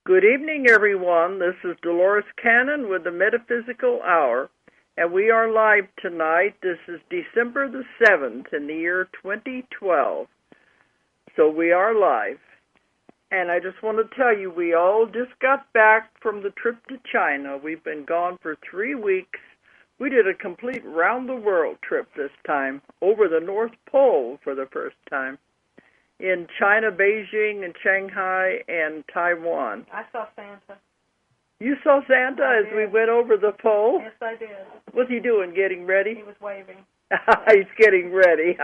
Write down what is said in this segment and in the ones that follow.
Good evening, everyone. This is Dolores Cannon with the Metaphysical Hour, and we are live tonight. This is December the 7th in the year 2012, so we are live. And I just want to tell you, we all just got back from the trip to China. We've been gone for 3 weeks. We did a complete round-the-world trip this time, over the North Pole for the first time, in China, Beijing, and Shanghai, and Taiwan. I saw Santa. You saw Santa as we went over the pole? Yes, I did. What's he doing, getting ready? He was waving. He's getting ready.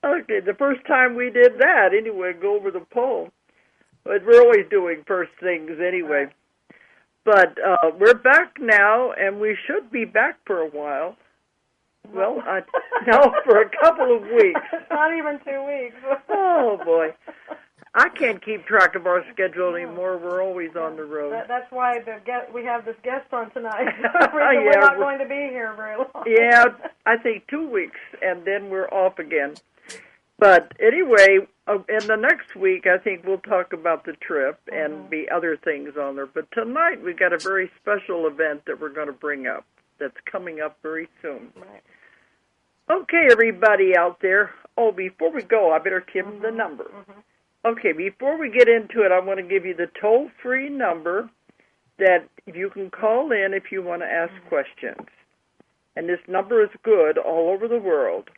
Okay, the first time we did that, anyway, go over the pole. But we're always doing first things anyway. Right. But we're back now, and we should be back for a while. Well, no, for a couple of weeks. Not even 2 weeks. Oh, boy. I can't keep track of our schedule anymore. We're always on the road. That's why we have this guest on tonight. We're not going to be here very long. Yeah, I think 2 weeks, and then we're off again. But anyway, in the next week, I think we'll talk about the trip and be other things on there. But tonight, we've got a very special event that we're going to bring up that's coming up very soon. Right. Okay, everybody out there. Oh, before we go, I better give them the number. Okay, before we get into it, I want to give you the toll-free number that you can call in if you want to ask questions. And this number is good all over the world.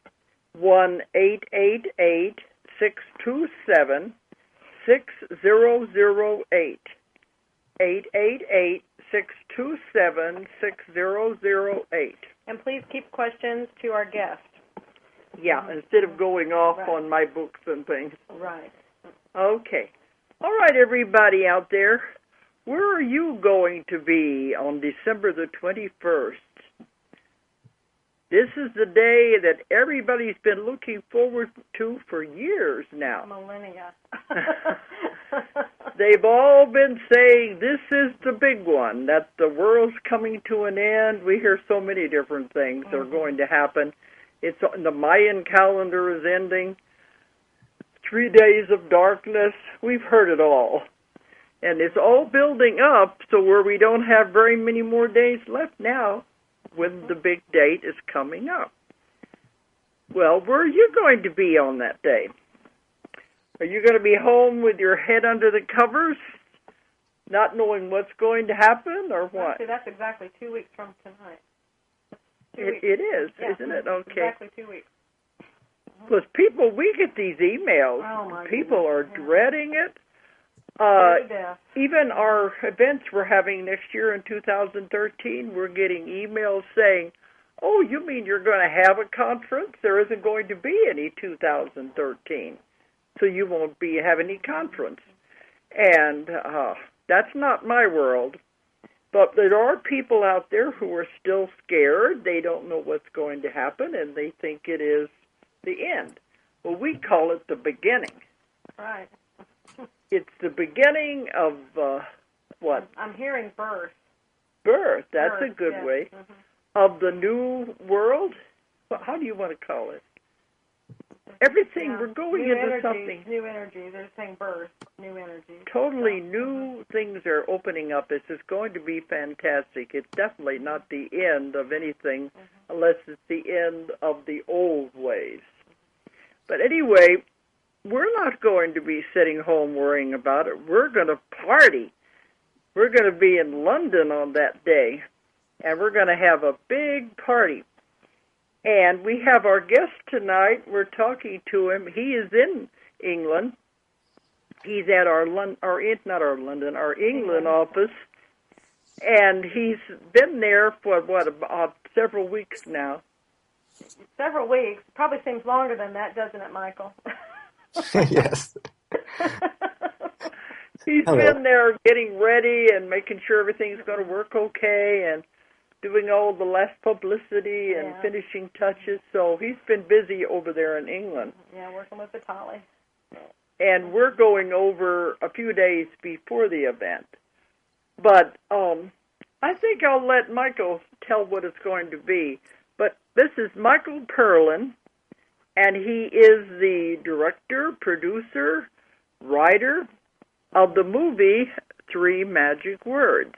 1-888-627-6008. 888-627-6008. And please keep questions to our guest. Yeah, instead of going off on my books and things. Right. Okay. All right, everybody out there. Where are you going to be on December the 21st? This is the day that everybody's been looking forward to for years now. Millennia. They've all been saying this is the big one, that the world's coming to an end. We hear so many different things that are going to happen. The Mayan calendar is ending. 3 days of darkness. We've heard it all. And it's all building up so where we don't have very many more days left now when the big date is coming up. Well, where are you going to be on that day? Are you going to be home with your head under the covers, not knowing what's going to happen, or what? Actually, that's exactly 2 weeks from tonight. It is, isn't it? Okay. Exactly 2 weeks. Because we get these emails. Oh, people are dreading it. Even our events we're having next year in 2013, we're getting emails saying, oh, you mean you're going to have a conference? There isn't going to be any 2013, so you won't have any conference. And that's not my world. But there are people out there who are still scared. They don't know what's going to happen, and they think it is the end. Well, we call it the beginning. Right. It's the beginning of what? I'm hearing birth. Birth. That's a good way. Of the new world. Well, how do you want to call it? Everything. We're going into something. New energy. They're saying birth. New energy. Totally new things are opening up. This is going to be fantastic. It's definitely not the end of anything unless it's the end of the old ways. But anyway, we're not going to be sitting home worrying about it. We're going to party. We're going to be in London on that day, and we're going to have a big party. And we have our guest tonight. We're talking to him. He is in England. He's at our England office, and he's been there for about several weeks now. Several weeks. Probably seems longer than that, doesn't it, Michael? Yes. He's been there getting ready and making sure everything's going to work okay and doing all the last publicity and finishing touches. So he's been busy over there in England. Yeah, working with Vitaly. And we're going over a few days before the event. But I think I'll let Michael tell what it's going to be. But this is Michael Perlin, and he is the director, producer, writer, of the movie Three Magic Words.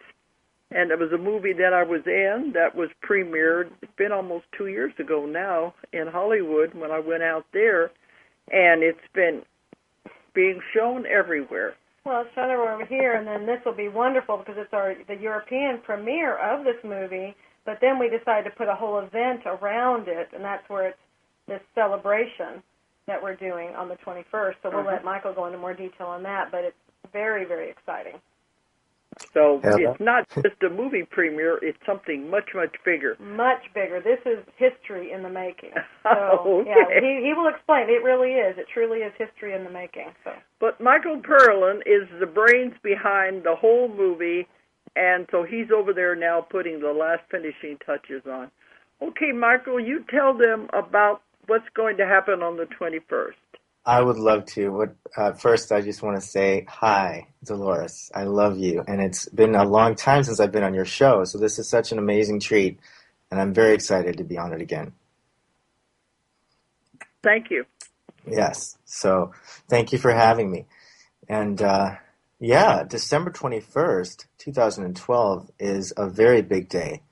And it was a movie that I was in that was premiered, it's been almost 2 years ago now, in Hollywood when I went out there. And it's been being shown everywhere. Well, it's shown over here, and then this will be wonderful because it's the European premiere of this movie, but then we decided to put a whole event around it, and that's where it's this celebration that we're doing on the 21st. So we'll let Michael go into more detail on that, but it's very, very exciting. So it's not just a movie premiere, it's something much, much bigger. Much bigger. This is history in the making. So, okay. yeah, he will explain. It really is. It truly is history in the making. So. But Michael Perlin is the brains behind the whole movie, and so he's over there now putting the last finishing touches on. Okay, Michael, you tell them about what's going to happen on the 21st. I would love to. First, I just want to say hi, Dolores. I love you. And it's been a long time since I've been on your show, so this is such an amazing treat, and I'm very excited to be on it again. Thank you. Yes. So thank you for having me. And, December 21st, 2012 is a very big day.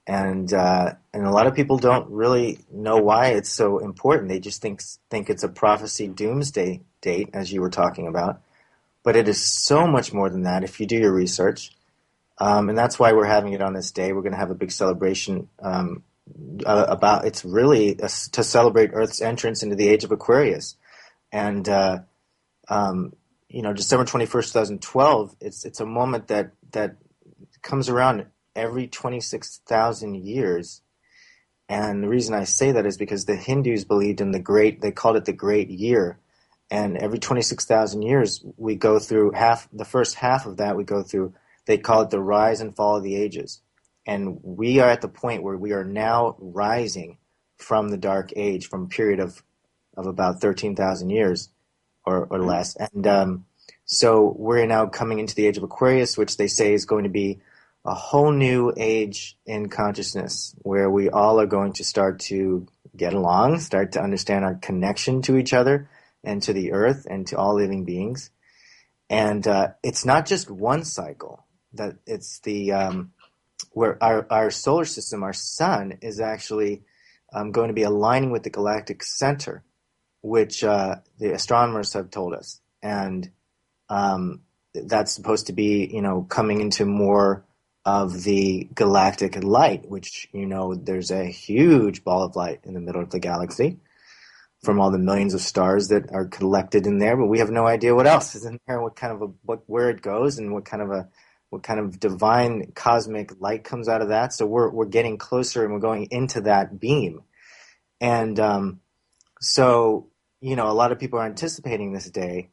And a lot of people don't really know why it's so important. They just think it's a prophecy doomsday date, as you were talking about. But it is so much more than that if you do your research. And that's why we're having it on this day. We're going to have a big celebration about it's really to celebrate Earth's entrance into the age of Aquarius. And, December 21st, 2012, it's a moment that comes around every 26,000 years. And the reason I say that is because the Hindus believed in they called it the Great Year. And every 26,000 years, we go through the first half of that, they call it the rise and fall of the ages. And we are at the point where we are now rising from the Dark Age, from a period of about 13,000 years or less. And so we're now coming into the age of Aquarius, which they say is going to be a whole new age in consciousness where we all are going to start to get along, start to understand our connection to each other and to the earth and to all living beings. And it's not just one cycle, that it's where our solar system, our sun, is actually going to be aligning with the galactic center, which the astronomers have told us. And that's supposed to be, coming into more of the galactic light, which, there's a huge ball of light in the middle of the galaxy from all the millions of stars that are collected in there, but we have no idea what else is in there, where it goes, and what kind of divine cosmic light comes out of that. So we're getting closer, and we're going into that beam. And so, a lot of people are anticipating this day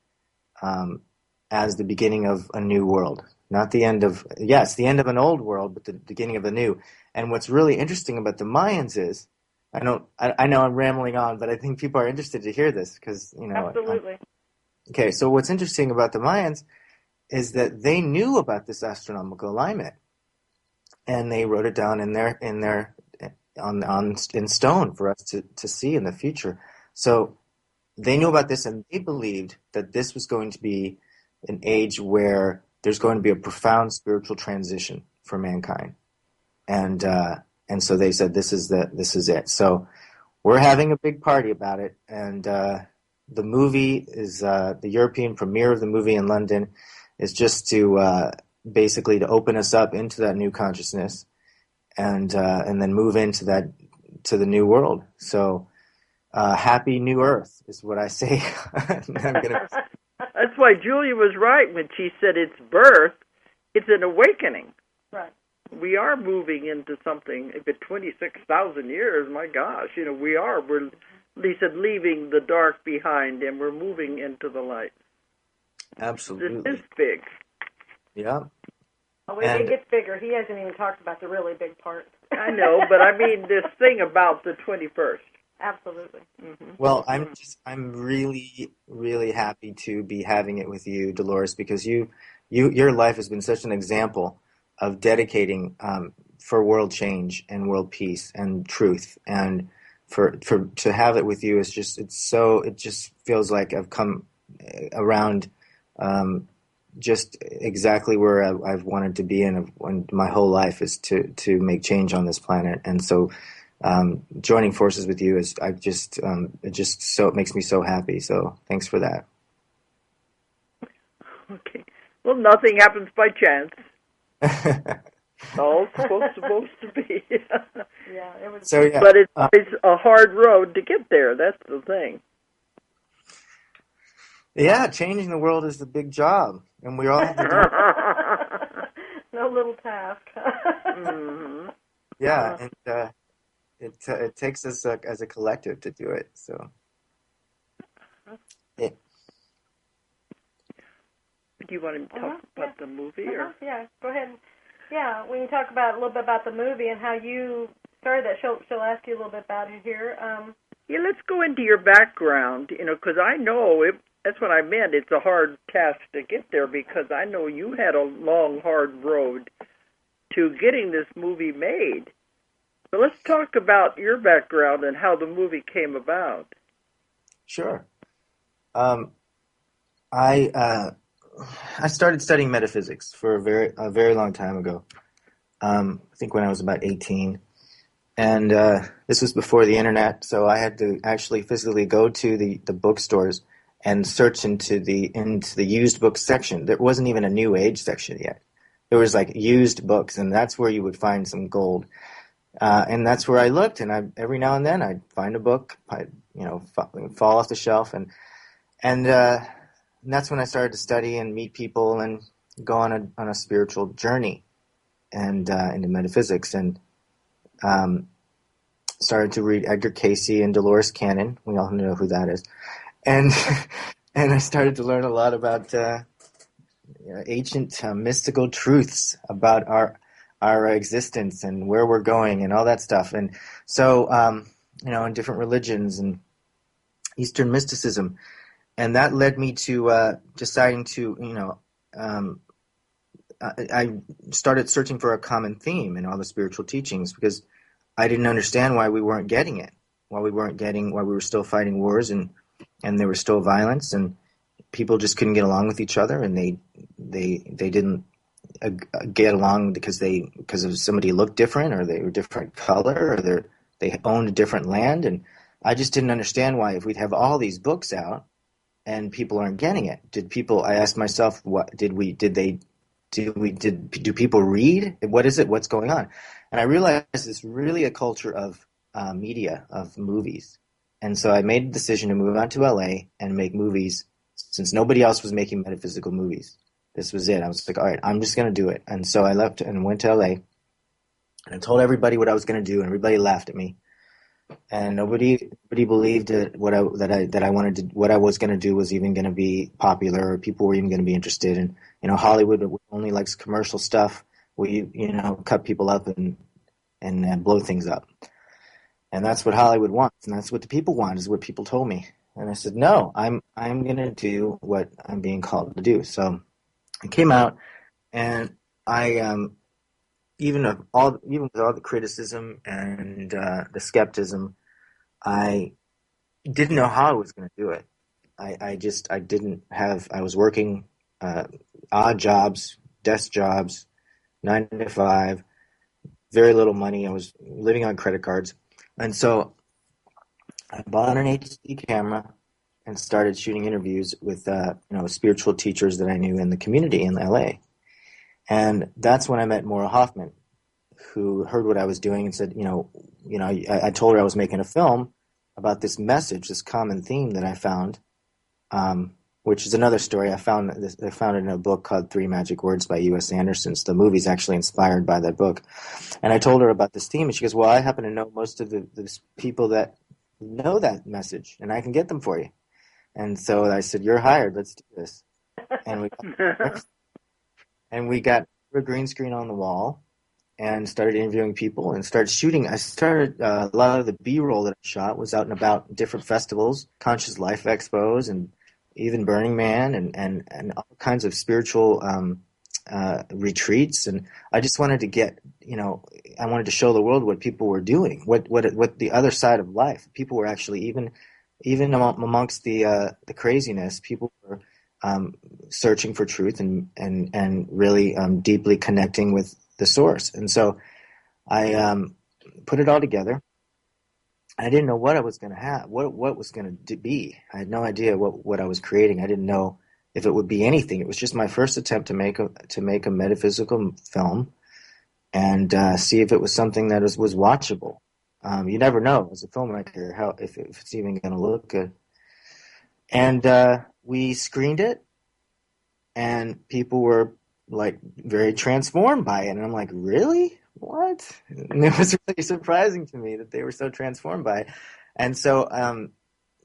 as the beginning of a new world. Not the end of, yes, the end of an old world, but the beginning of a new. And what's really interesting about the Mayans is, I know I'm rambling on, but I think people are interested to hear this because, Absolutely. Okay, so what's interesting about the Mayans is that they knew about this astronomical alignment, and they wrote it down in stone for us to see in the future. So they knew about this, and they believed that this was going to be an age where there's going to be a profound spiritual transition for mankind, and so they said this is it. So we're having a big party about it, and the movie is the European premiere of the movie in London is just to basically to open us up into that new consciousness, and then move into the new world. So happy new Earth is what I say. That's why Julia was right when she said it's birth. It's an awakening. Right. We are moving into something. If it's 26,000 years, my gosh, we are. We're, Lisa, leaving the dark behind, and we're moving into the light. Absolutely. This is big. Yeah. Oh, it gets bigger. He hasn't even talked about the really big part. I know, but I mean this thing about the 21st. Absolutely. Mm-hmm. Well, I'm really, really happy to be having it with you, Dolores, because your life has been such an example of dedicating for world change and world peace and truth, and to have it with you is it just feels like I've come around just exactly where I've wanted to be in my whole life, is to make change on this planet. And so joining forces with you is it makes me so happy. So thanks for that. Okay. Well, nothing happens by chance. It's all supposed to be. Yeah, it was. So yeah, but it's a hard road to get there. That's the thing. Yeah, changing the world is the big job, and we all have to do it. No little task. Mm-hmm. Yeah, and it takes us as a collective to do it. So, yeah. Do you want to talk about the movie, or? Yeah, go ahead. Yeah, we can talk about a little bit about the movie and how you started that. She'll ask you a little bit about it here. Yeah, let's go into your background. Because I know that's what I meant. It's a hard task to get there, because I know you had a long, hard road to getting this movie made. So let's talk about your background and how the movie came about. Sure. I started studying metaphysics for a very long time ago. I think when I was about 18. And this was before the internet, so I had to actually physically go to the bookstores and search into the used book section. There wasn't even a new age section yet. There was like used books, and that's where you would find some gold. And that's where I looked, and every now and then I'd find a book, fall off the shelf, and that's when I started to study and meet people and go on a spiritual journey and into metaphysics, and started to read Edgar Cayce and Dolores Cannon. We all know who that is, and and I started to learn a lot about ancient mystical truths about our existence and where we're going and all that stuff. And so in different religions and Eastern mysticism, and that led me to deciding to I started searching for a common theme in all the spiritual teachings, because I didn't understand why we weren't getting it, why we were still fighting wars and there was still violence, and people just couldn't get along with each other, and they didn't get along because of somebody looked different, or they were different color, or they owned a different land. And I just didn't understand why, if we'd have all these books out and people aren't getting it. I asked myself, do people read? What is it? What's going on? And I realized it's really a culture of media, of movies. And so I made the decision to move out to LA and make movies, since nobody else was making metaphysical movies. This was it. I was like, all right, I'm just going to do it. And so I left and went to LA, and I told everybody what I was going to do, and everybody laughed at me. And nobody believed that what I was going to do was even going to be popular, or people were even going to be interested. And Hollywood only likes commercial stuff where you cut people up and blow things up. And that's what Hollywood wants, and that's what the people want, is what people told me. And I said, no, I'm going to do what I'm being called to do. So I came out, and I even with all the criticism and the skepticism, I didn't know how I was going to do it. I was working odd jobs, desk jobs, 9 to 5, very little money. I was living on credit cards. And so I bought an HD camera and started shooting interviews with spiritual teachers that I knew in the community in LA. And that's when I met Maura Hoffman, who heard what I was doing and said, I told her I was making a film about this message, this common theme that I found, which is another story. I found it in a book called 3 Magic Words by U.S. Anderson. So the movie's actually inspired by that book. And I told her about this theme, and she goes, well, I happen to know most of the people that know that message, and I can get them for you. And so I said, you're hired. Let's do this. And we got a green screen on the wall and started interviewing people and started shooting. I started a lot of the B-roll that I shot was out and about different festivals, Conscious Life Expos, and even Burning Man, and all kinds of spiritual retreats. And I just wanted to I wanted to show the world what people were doing, what the other side of life. People were actually even amongst the craziness, people were searching for truth and really deeply connecting with the source. And so I put it all together. I didn't know what I was going to have, what was going to be. I had no idea what I was creating. I didn't know if it would be anything. It was just my first attempt to make a metaphysical film and see if it was something that was watchable. You never know as a filmmaker if it's even going to look good. And we screened it, and people were like very transformed by it. And I'm like, really? What? And it was really surprising to me that they were so transformed by it. And so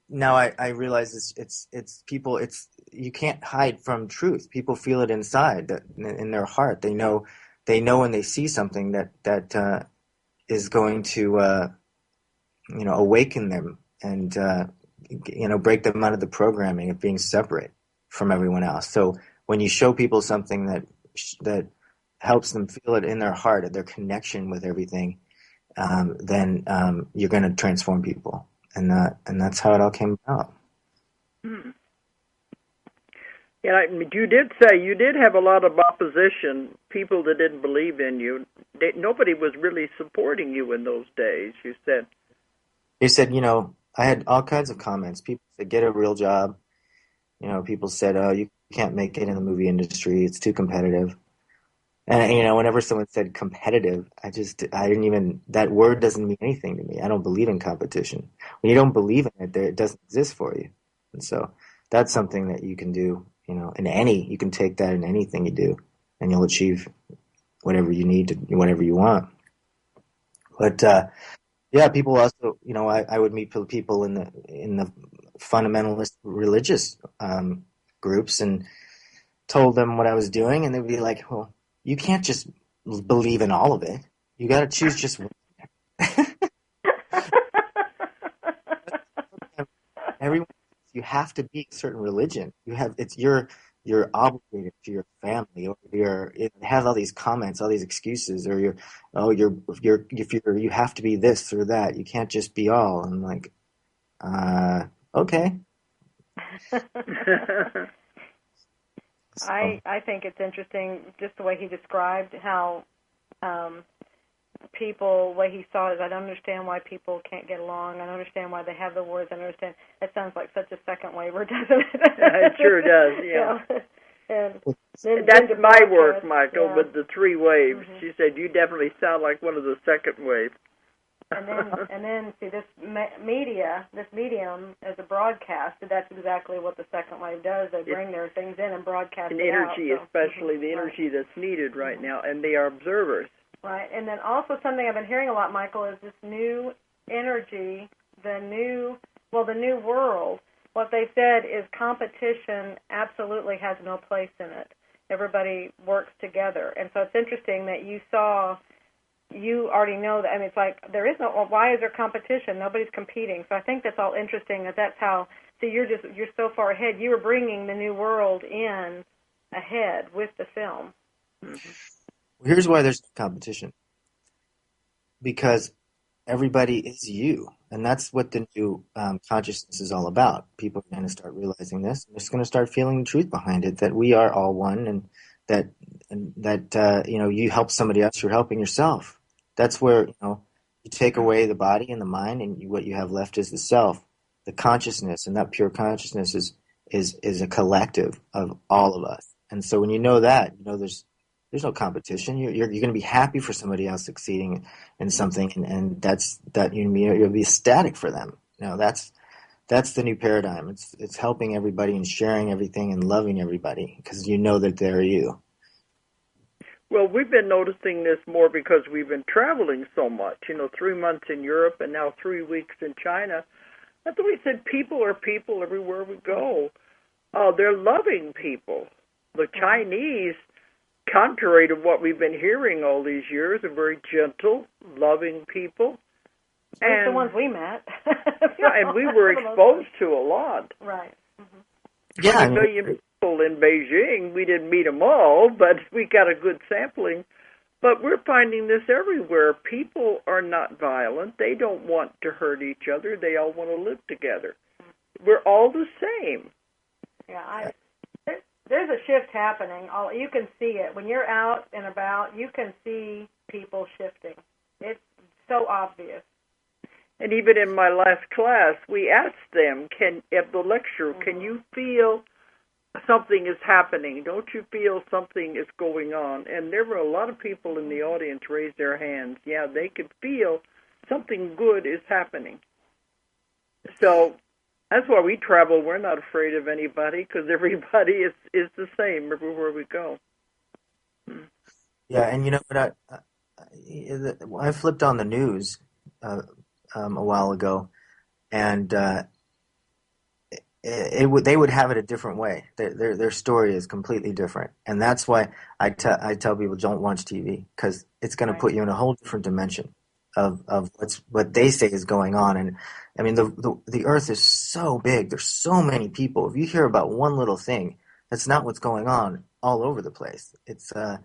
now I realize it's people. You can't hide from truth. People feel it inside, that in their heart. They know when they see something that is going to awaken them and break them out of the programming of being separate from everyone else. So when you show people something that helps them feel it in their heart, at their connection with everything, then you're going to transform people, and that's how it all came about. Hmm. Yeah, you did say you did have a lot of opposition, people that didn't believe in you. Nobody was really supporting you in those days, you said. They said, I had all kinds of comments. People said, get a real job. People said, oh, you can't make it in the movie industry. It's too competitive. And, whenever someone said competitive, I didn't even, that word doesn't mean anything to me. I don't believe in competition. When you don't believe in it, it doesn't exist for you. And so that's something that you can do, you can take that in anything you do, and you'll achieve whatever you need to, whatever you want. But, yeah, people also, I would meet people in the fundamentalist religious groups and told them what I was doing, and they'd be like, well, you can't just believe in all of it. You got to choose just one. Everyone, you have to be a certain religion. You're obligated to your family, or it has all these comments, all these excuses, or you have to be this or that. You can't just be all. I'm like, okay. I think it's interesting just the way he described how people, the way he saw it. I don't understand why people can't get along. I don't understand why they have the wars. I don't understand. That sounds like such a second waiver, doesn't it? It sure does, yeah. And that's my work, Michael, yeah. with the 3 waves. Mm-hmm. She said, you definitely sound like one of the second wave. And then see, this medium as a broadcast, that's exactly what the second wave does. They bring their things in and broadcast and it energy, out. So. especially the energy that's needed right now, and they are observers. Right, and then also something I've been hearing a lot, Michael, is this new energy, the new world. What they said is competition absolutely has no place in it. Everybody works together, and so it's interesting that you already know that. I mean, it's like there is no. Why is there competition? Nobody's competing. So I think that's all interesting. That's how. So you're so far ahead. You were bringing the new world in ahead with the film. Mm-hmm. Well, here's why there's competition. Because everybody is you, and that's what the new consciousness is all about. People are going to start realizing this, and they're just going to start feeling the truth behind it, that we are all one, and that you help somebody else, you're helping yourself. That's where you take away the body and the mind, and what you have left is the self, the consciousness, and that pure consciousness is a collective of all of us. And so when you know that, there's no competition. You're going to be happy for somebody else succeeding in something, and you'll be ecstatic for them. That's the new paradigm. It's helping everybody and sharing everything and loving everybody because you know that they're you. Well, we've been noticing this more because we've been traveling so much. 3 months in Europe and now 3 weeks in China. That's what we said. People are people everywhere we go. They're loving people. The Chinese, contrary to what we've been hearing all these years, are very gentle, loving people. And the ones we met. Yeah, and we were exposed to a lot. Right. Mm-hmm. Yeah, 20 million people in Beijing. We didn't meet them all, but we got a good sampling. But we're finding this everywhere. People are not violent. They don't want to hurt each other. They all want to live together. We're all the same. Yeah, there's a shift happening. You can see it. When you're out and about, you can see people shifting. It's so obvious. And even in my last class, we asked them, at the lecture, can you feel something is happening? Don't you feel something is going on? And there were a lot of people in the audience raise their hands. Yeah, they could feel something good is happening. So that's why we travel. We're not afraid of anybody because everybody is the same everywhere we go. Yeah, and you know what? I flipped on the news a while ago, and they would have it a different way. Their story is completely different, and that's why I tell people don't watch TV because it's going to put you in a whole different dimension of what they say is going on. And I mean, the Earth is so big. There's so many people. If you hear about one little thing, that's not what's going on all over the place. It's and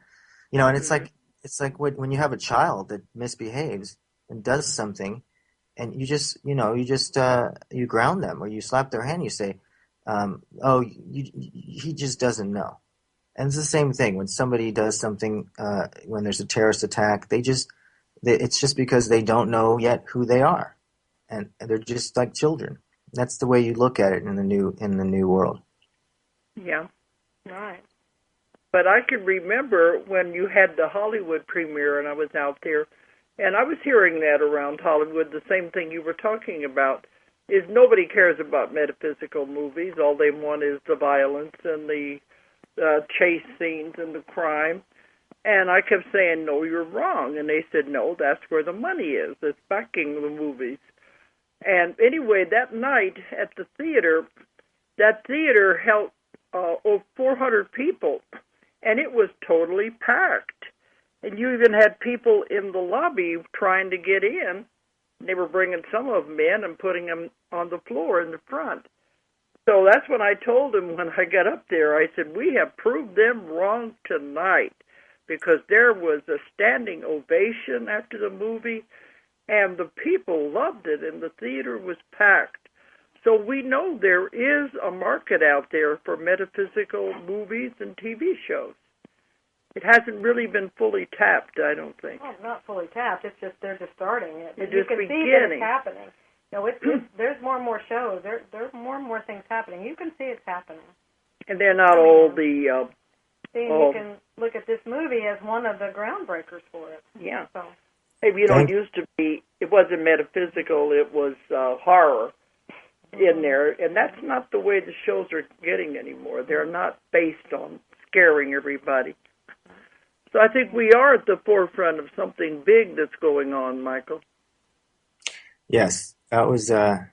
it's like when you have a child that misbehaves and does something. And you ground them or you slap their hand. You say, he just doesn't know. And it's the same thing when somebody does something, when there's a terrorist attack, it's just because they don't know yet who they are. And they're just like children. That's the way you look at it in the new world. Yeah. Right. But I can remember when you had the Hollywood premiere and I was out there, and I was hearing that around Hollywood, the same thing you were talking about, is nobody cares about metaphysical movies. All they want is the violence and the chase scenes and the crime. And I kept saying, no, you're wrong. And they said, no, that's where the money is. It's backing the movies. And anyway, that night at the theater, that theater held 400 people, and it was totally packed. And you even had people in the lobby trying to get in. They were bringing some of them in and putting them on the floor in the front. So that's when I told them when I got up there, I said, we have proved them wrong tonight because there was a standing ovation after the movie, and the people loved it, and the theater was packed. So we know there is a market out there for metaphysical movies and TV shows. It hasn't really been fully tapped, I don't think. Oh, not fully tapped. It's just they're just starting it. It's you just can beginning. see that it's happening. There's more and more shows. There's more and more things happening. You can see it's happening. And they're not all the... you can look at this movie as one of the groundbreakers for it. Yeah. So. Maybe, it used to be, it wasn't metaphysical, it was horror in there. And that's not the way the shows are getting anymore. They're not based on scaring everybody. So I think we are at the forefront of something big that's going on, Michael. Yes, that was. I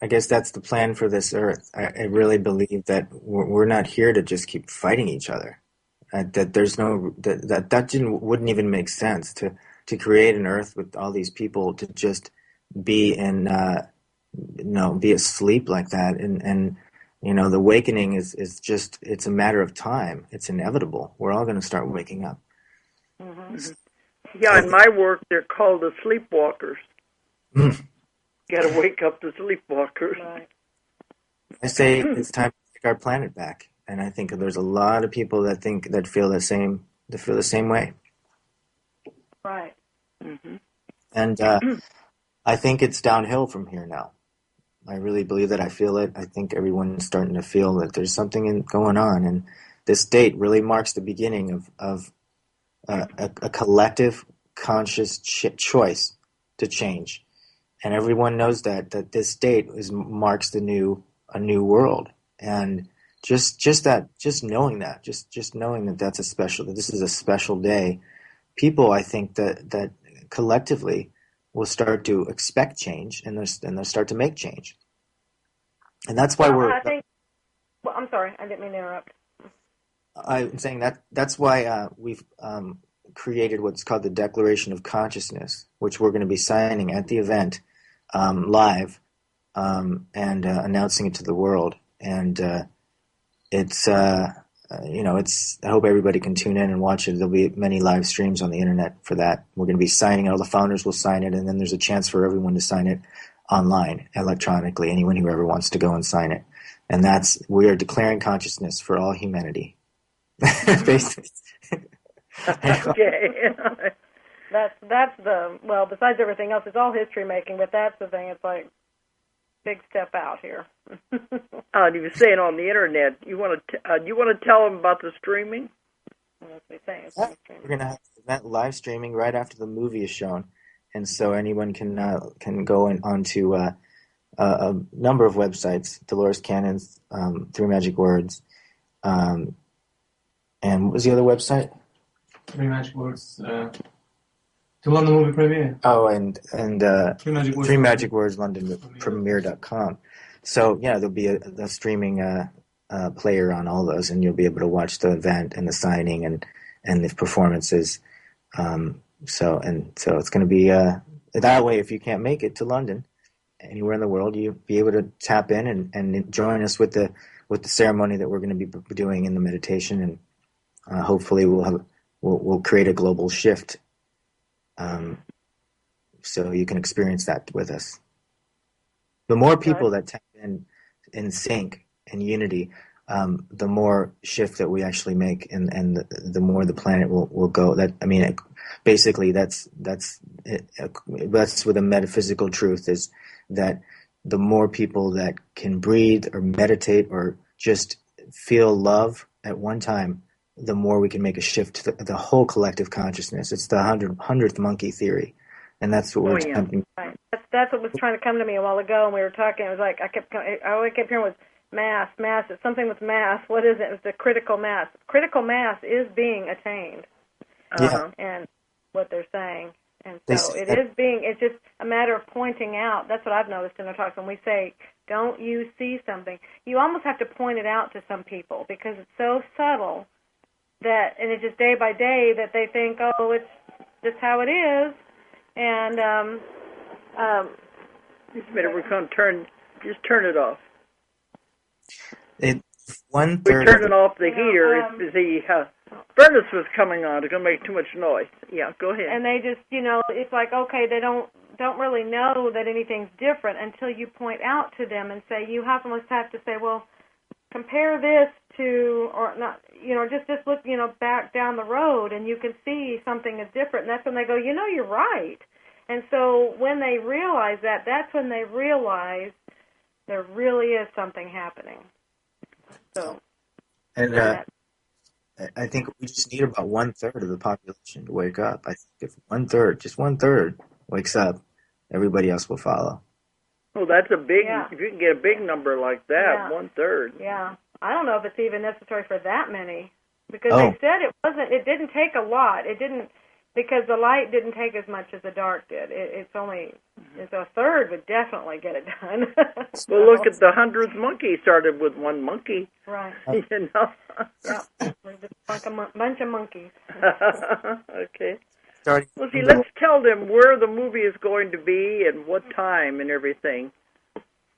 guess that's the plan for this Earth. I really believe that we're not here to just keep fighting each other. That there's no wouldn't even make sense to create an Earth with all these people to just be be asleep like that. And the awakening is just, it's a matter of time. It's inevitable. We're all going to start waking up. Mm-hmm. Yeah, in my work, they're called the sleepwalkers. You got to wake up the sleepwalkers. Right. I say it's time to take our planet back, and I think there's a lot of people that feel the same way. Right. Mm-hmm. And I think it's downhill from here now. I really believe that. I feel it. I think everyone's starting to feel that there's something going on, and this date really marks the beginning of a collective conscious choice to change. And everyone knows that this date marks a new world. And just knowing that that's that this is a special day, people, I think that collectively will start to expect change, and they'll start to make change. And that's why I'm sorry, I didn't mean to interrupt. I'm saying that's why we've created what's called the Declaration of Consciousness, which we're going to be signing at the event live and announcing it to the world. And it's I hope everybody can tune in and watch it. There'll be many live streams on the internet for that. We're going to be signing it. All the founders will sign it, and then there's a chance for everyone to sign it online, electronically, anyone who ever wants to go and sign it. And we are declaring consciousness for all humanity. Basically. Okay. That's well, besides everything else, it's all history making, but that's the thing. It's like big step out here. You were saying on the internet, you want to tell them about the streaming? We're going to have the event live streaming right after the movie is shown, and so anyone can go onto a number of websites. Dolores Cannon's Three Magic Words, and what was the other website? Three Magic Words. The London movie premiere. Oh, and Three Magic Words London premiere.com. So yeah, there'll be a streaming player on all those, and you'll be able to watch the event and the signing and the performances. So it's going to be that way. If you can't make it to London, anywhere in the world, you'll be able to tap in and join us with the ceremony that we're going to be doing in the meditation, and hopefully we'll create a global shift. So you can experience that with us. The more people that tap in sync and unity, the more shift that we actually make, and the more the planet will go. Basically that's with a metaphysical truth is that the more people that can breathe or meditate or just feel love at one time, the more we can make a shift to the whole collective consciousness. It's the 100th monkey theory, and that's what we're attempting. Right. That's what was trying to come to me a while ago, and we were talking. It was like all I kept hearing was mass. It's something with mass. What is it? It's the critical mass. Critical mass is being attained. And what they're saying. And so it's just a matter of pointing out. That's what I've noticed in our talks. When we say, don't you see something, you almost have to point it out to some people because it's so subtle and it's just day by day that they think, oh, it's just how it is. And, just a minute, we're going to turn it off. We're turning off the heater. The furnace was coming on. It's going to make too much noise. Yeah, go ahead. And they just, it's like, okay, they don't really know that anything's different until you point out to them and say, you almost have to say, well, compare this to, or not, just look, back down the road and you can see something is different. And that's when they go, you're right. And so when they realize that, that's when they realize there really is something happening. So, and I think we just need about 1/3 of the population to wake up. I think if just one third wakes up, everybody else will follow. Well, that's a big. Yeah. If you can get a big number like that, 1/3. Yeah, I don't know if it's even necessary for that many because they said it wasn't. It didn't take a lot. It didn't because the light didn't take as much as the dark did. It's only a third would definitely get it done. So. Well, look at the 100th monkey. Started with one monkey. Right. Yeah. We're just a bunch of monkeys. Okay. Well, see, let's tell them where the movie is going to be and what time and everything.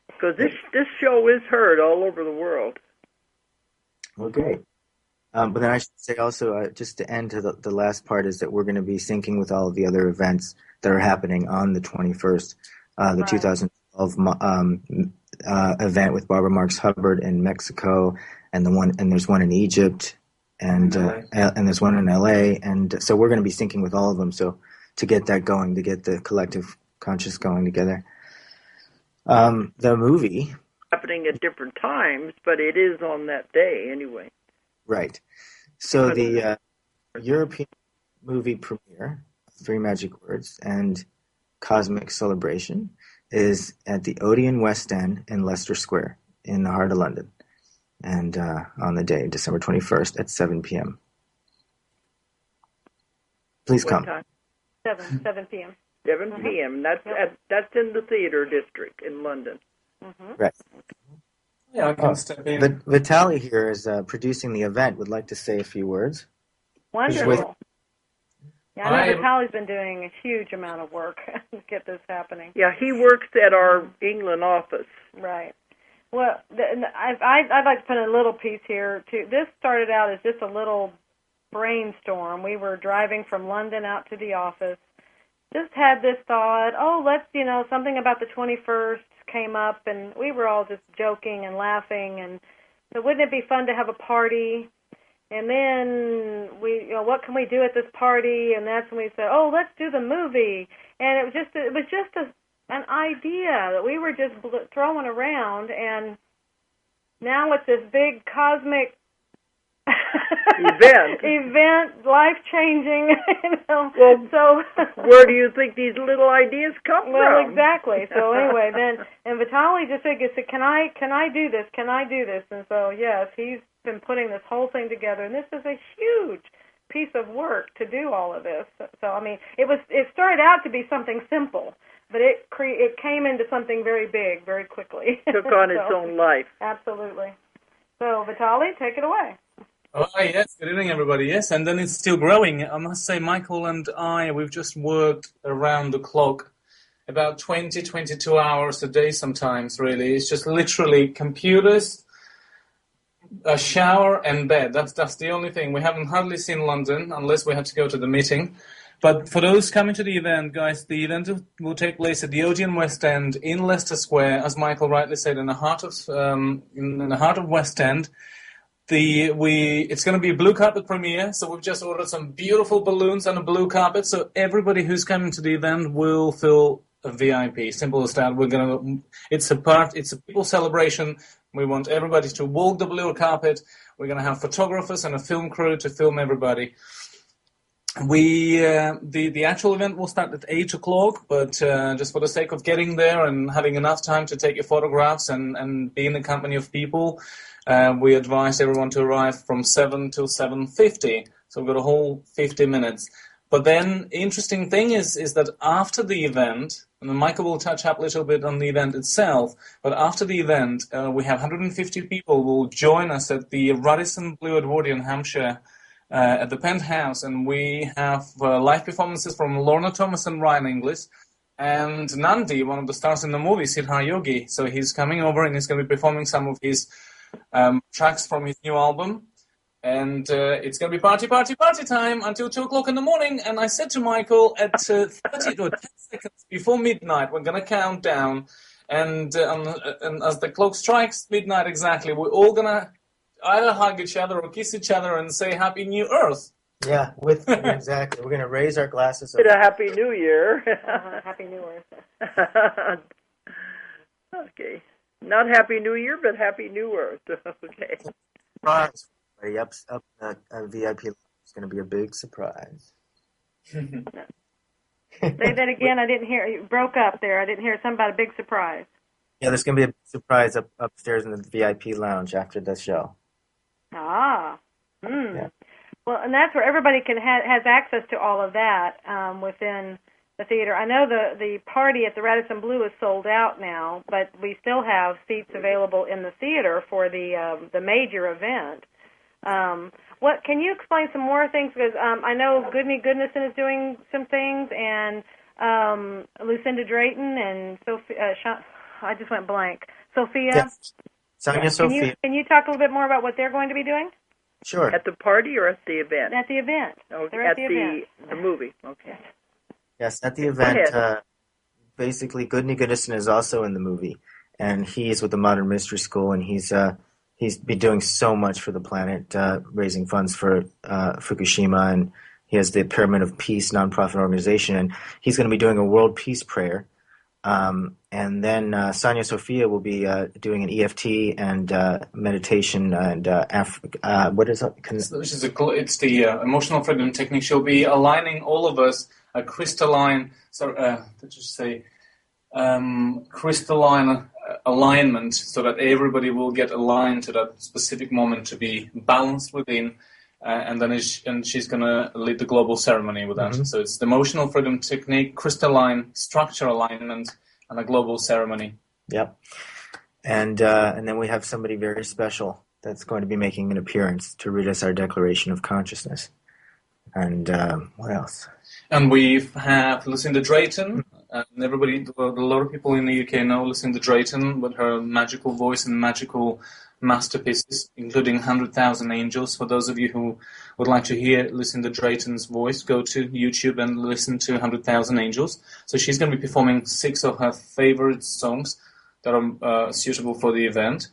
Because this show is heard all over the world. Well, great. But then I should say also, just to end to the last part, is that we're going to be syncing with all of the other events that are happening on the 21st, the 2012 event with Barbara Marx Hubbard in Mexico, and there's one in Egypt, and there's one in LA, and so we're going to be syncing with all of them. So to get that going, to get the collective conscious going together, the movie happening at different times, but it is on that day anyway. Right. So the European movie premiere, Three Magic Words and Cosmic Celebration, is at the Odeon West End in Leicester Square in the heart of London. And on the day, December 21st at 7 p.m. Please come. Time? 7 p.m. 7 p.m. That's in the theater district in London. Mm-hmm. Right. Yeah, I can step in. Vitaly here is producing the event. Would like to say a few words. Wonderful. Yeah, I know Vitaly's been doing a huge amount of work to get this happening. Yeah, he works at our England office. Right. Well, I'd like to put a little piece here, too. This started out as just a little brainstorm. We were driving from London out to the office. Just had this thought, let's, something about the 21st came up, and we were all just joking and laughing, and so wouldn't it be fun to have a party? And then what can we do at this party? And that's when we said, oh, let's do the movie. And it was just an idea that we were just throwing around, and now it's this big cosmic event, life-changing. Well, so where do you think these little ideas come from? Well, exactly. So anyway, and Vitaly just said, can I do this? Can I do this? And so yes, he's been putting this whole thing together, and this is a huge piece of work to do all of this. So I mean, it started out to be something simple, but it came into something very big very quickly. Took on its own life. Absolutely. So Vitaly, take it away. Oh, yes. Good evening, everybody. Yes, and then it's still growing. I must say, Michael and we've just worked around the clock, about 20, 22 hours a day sometimes, really. It's just literally computers, a shower, and bed. That's the only thing. We haven't hardly seen London, unless we had to go to the meeting. But for those coming to the event, guys, the event will take place at the Odeon West End in Leicester Square, as Michael rightly said, in the heart of West End. It's going to be a blue carpet premiere, so we've just ordered some beautiful balloons and a blue carpet, so everybody who's coming to the event will feel a VIP. Simple as that. It's a people celebration. We want everybody to walk the blue carpet. We're going to have photographers and a film crew to film everybody. The actual event will start at 8 o'clock, but just for the sake of getting there and having enough time to take your photographs and be in the company of people, we advise everyone to arrive from 7 till 7:50. So we've got a whole 50 minutes. But then, interesting thing is that after the event, and then Michael will touch up a little bit on the event itself, but after the event, we have 150 people who will join us at the Radisson Blu Edwardian, Hampshire, at the Penthouse, and we have live performances from Lorna Thomas and Ryan Inglis, and Nandi, one of the stars in the movie, Siddhar Yogi. So he's coming over and he's going to be performing some of his tracks from his new album. And it's going to be party time until 2 o'clock in the morning. And I said to Michael, at 30 or 10 seconds before midnight, we're going to count down. And as the clock strikes midnight exactly, we're all going to either hug each other or kiss each other and say Happy New Earth. Yeah, exactly. We're going to raise our glasses. A Happy New Year. Happy New Earth. Okay. Not Happy New Year, but Happy New Earth. Okay. Surprise. Up VIP. It's going to be a big surprise. Say that again. I didn't hear. You broke up there. I didn't hear something about a big surprise. Yeah, there's going to be a surprise upstairs in the VIP lounge after the show. Ah. Yeah. Well, and that's where everybody has access to all of that within the theater. I know the party at the Radisson Blu is sold out now, but we still have seats available in the theater for the major event. What can you explain some more things? Because I know Goodney Goodnesson is doing some things, and Lucinda Drayton and Sophia. I just went blank. Sophia. Yes. Sonia Sophia. Can you talk a little bit more about what they're going to be doing? Sure. At the party or at the event? At the event. Oh, they're at the event. The movie. Okay. Yes, at the event. Basically, Goodney Goodnesson is also in the movie, and he's with the Modern Mystery School, and he's been doing so much for the planet, raising funds for Fukushima, and he has the Pyramid of Peace nonprofit organization, and he's going to be doing a world peace prayer. And then Sonia Sophia will be doing an EFT and meditation and what is it? It's the emotional freedom technique. She'll be aligning all of us a crystalline. Crystalline alignment, so that everybody will get aligned to that specific moment to be balanced within. And then she's going to lead the global ceremony with that. Mm-hmm. So it's the emotional freedom technique, crystalline structure alignment, and a global ceremony. Yep. And then we have somebody very special that's going to be making an appearance to read us our Declaration of Consciousness. And what else? And we have Lucinda Drayton. And a lot of people in the UK know Lucinda Drayton with her magical voice and magical masterpieces, including 100,000 Angels. For those of you who would like to hear Lucinda Drayton's voice, go to YouTube and listen to 100,000 Angels. So she's going to be performing 6 of her favorite songs, that are suitable for the event.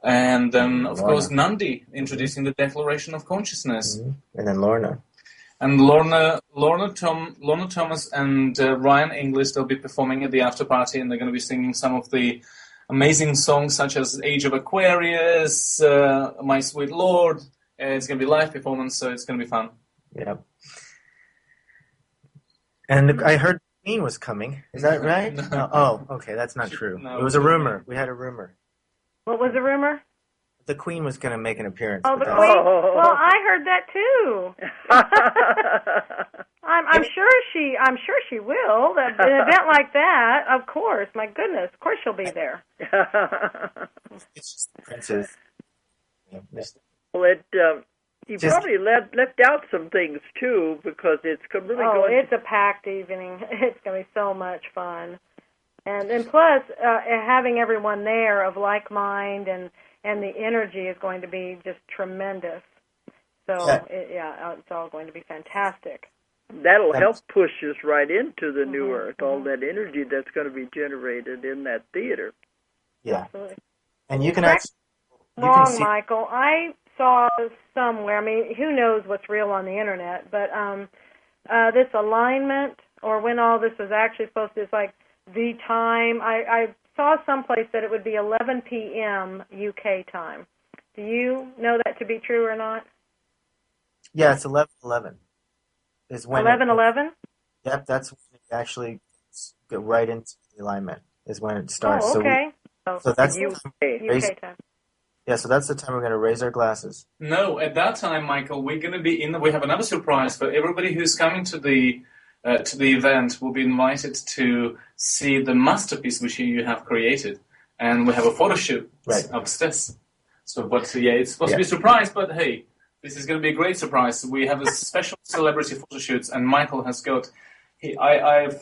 And then, of course, Nandi introducing the Declaration of Consciousness. And then Lorna. And Lorna Thomas and Ryan English, they'll be performing at the after party, and they're going to be singing some of the amazing songs such as Age of Aquarius, My Sweet Lord. It's going to be live performance, so it's going to be fun. Yep. And I heard the Queen was coming. Is that right? No. Oh, okay, that's not true. No, it was a rumor. We had a rumor. What was the rumor? The Queen was going to make an appearance. Oh, the Queen? Well, I heard that too. I'm sure she will. An event like that, of course. My goodness, of course she'll be there. It's just the princess. Yeah, well, you probably left out some things too, because it's really going. It's a packed evening. It's going to be so much fun, and plus having everyone there of like mind and the energy is going to be just tremendous. So it's all going to be fantastic. That'll help push us right into the new earth. All that energy that's going to be generated in that theater. Yeah, absolutely. And you can see Michael. I saw somewhere. I mean, who knows what's real on the internet? But this alignment, or when all this is actually supposed to, it's like the time. I saw someplace that it would be 11 p.m. UK time. Do you know that to be true or not? Yeah, it's 11:11. Is when 11:11? Yep, that's when it actually get right into the alignment. Is when it starts. Oh, okay. So that's UK time. Yeah, so that's the time we're going to raise our glasses. No, at that time, Michael, we're going to be we have another surprise for everybody who's coming to the event. Will be invited to see the masterpiece which you have created, and we have a photo shoot upstairs. So, it's supposed to be a surprise, but hey, this is going to be a great surprise. We have a special celebrity photo shoots, and Michael has got.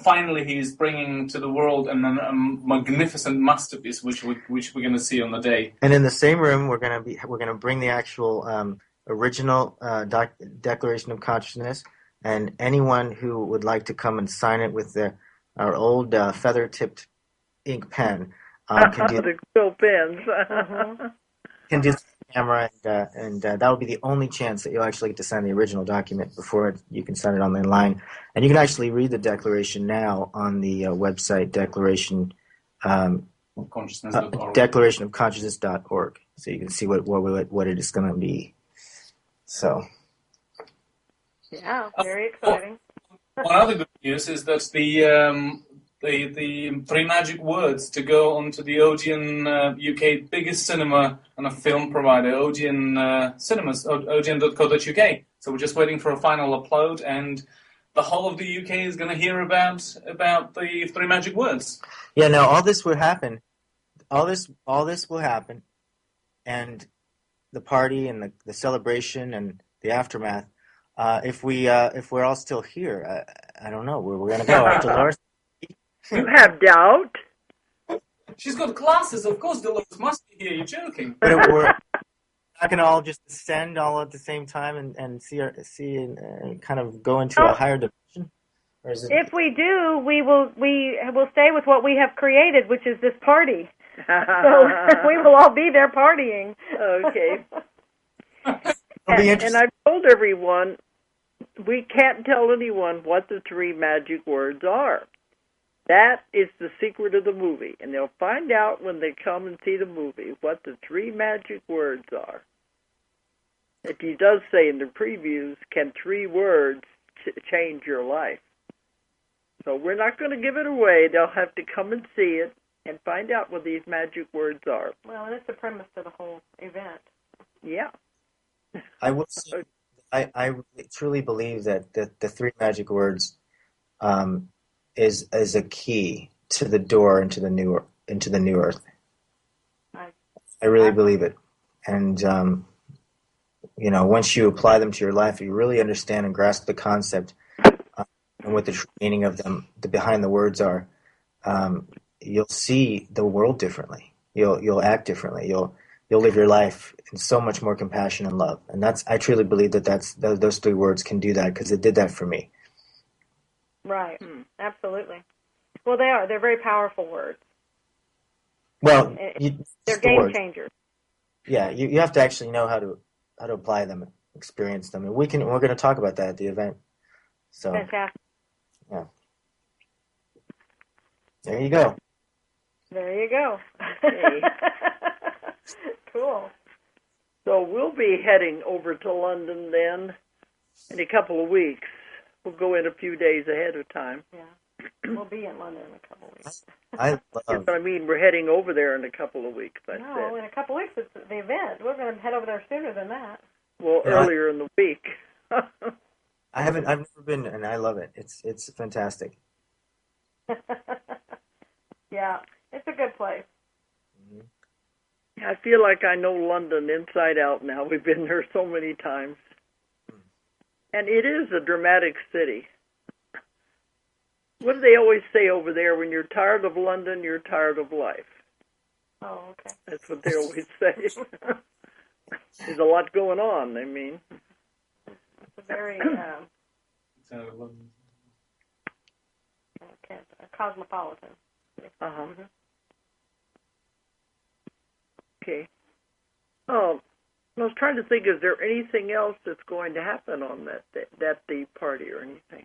Finally, he's bringing to the world a magnificent masterpiece, which we're going to see on the day. And in the same room, we're going to bring the actual original Declaration of Consciousness, and anyone who would like to come and sign it with our old feather-tipped ink pen can do the quill pens. Can do the camera, and that will be the only chance that you'll actually get to sign the original document before you can sign it online. And you can actually read the declaration now on the website declarationofconsciousness.org, so you can see what it is going to be. So, yeah, very exciting. One other good news is that the three magic words to go onto the Odeon UK biggest cinema and a film provider, Odeon Cinemas, odeon.co.uk. So we're just waiting for a final upload, and the whole of the UK is going to hear about the three magic words. Yeah, no, all this will happen. All this will happen, and the party and the celebration and the aftermath. If we're all still here, I don't know where we're going to go after Dolores. You have doubt? She's got glasses. Of course, Dolores must be here. You're joking. But we're not going to all just ascend all at the same time and see and kind of go into a higher dimension. Or is it... If we do, we will stay with what we have created, which is this party. So we will all be there partying. Okay. And I've told everyone we can't tell anyone what the three magic words are. That is the secret of the movie, and they'll find out when they come and see the movie what the three magic words are. He does say in the previews, can 3 words change your life? So we're not going to give it away. They'll have to come and see it and find out what these magic words are. Well, and it's the premise of the whole event. Yeah. I will say, I truly believe that the 3 magic words is a key to the door into the new earth. I really believe it, and once you apply them to your life, you really understand and grasp the concept and what the true meaning of them, behind the words are. You'll see the world differently. You'll act differently. You'll live your life in so much more compassion and love. And I truly believe that those 3 words can do that, because it did that for me. Right. Absolutely. Well, they are. They're very powerful words. Well, They're game changers. Yeah, you have to actually know how to apply them, experience them, and we're going to talk about that at the event. So, fantastic. Yeah, there you go. There you go. Okay. Cool. So we'll be heading over to London then in a couple of weeks. We'll go in a few days ahead of time. Yeah. We'll be in London in a couple of weeks. But I mean, we're heading over there in a couple of weeks. In a couple of weeks it's the event. We're going to head over there sooner than that. Well, earlier in the week. I've never been, and I love it. It's fantastic. Yeah, it's a good place. Mm-hmm. I feel like I know London inside out now. We've been there so many times. And it is a dramatic city. What do they always say over there? When you're tired of London, you're tired of life. Oh, okay. That's what they always say. There's a lot going on, I mean. It's a very cosmopolitan. Uh-huh. Okay. Oh, I was trying to think, is there anything else that's going to happen on that day party or anything